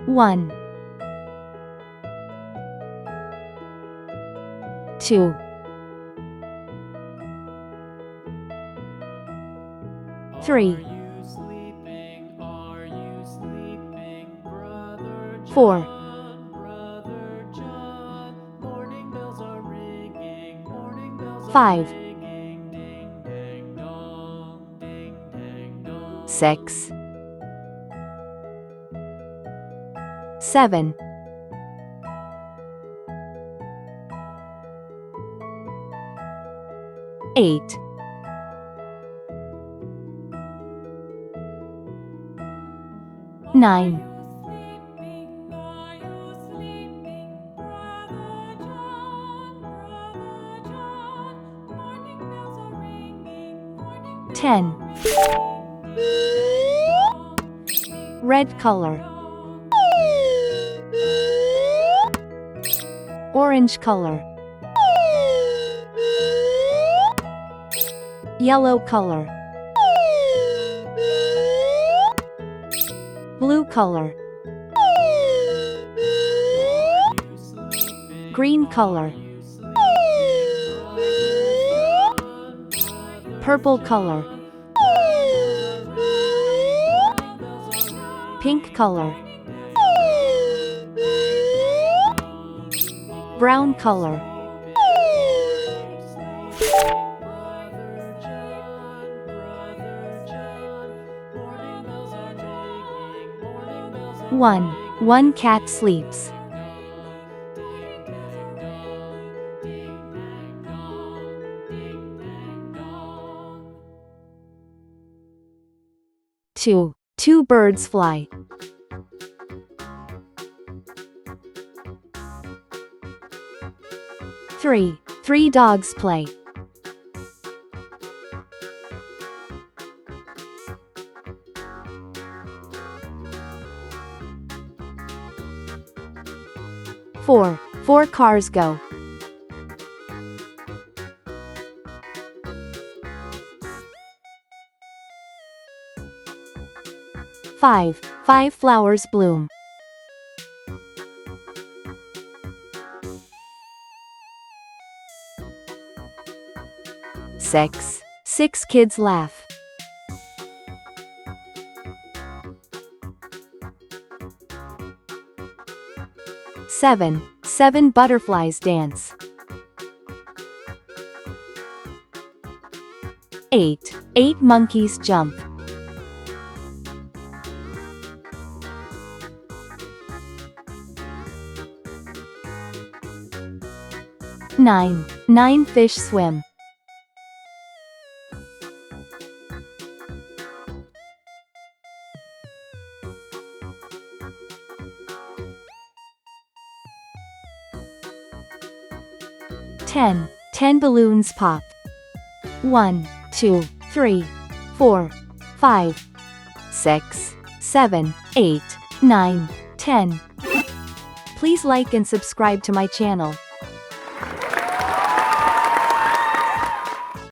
1, 2, 3, 4, 5, 6, 7, 8, 9, 10. Red color, orange color, yellow color, blue color, green color, purple color, pink color, brown color, one cat sleeps. 2, 2 birds fly. 3, 3 dogs play. 4, 4 cars go. 5, 5 flowers bloom. 6, 6 kids laugh. 7, 7 butterflies dance. 8, 8 monkeys jump. 9, 9 fish swim. 10, 10 balloons pop. 1, 2, 3, 4, 5, 6, 7, 8, 9, 10. Please like and subscribe to my channel.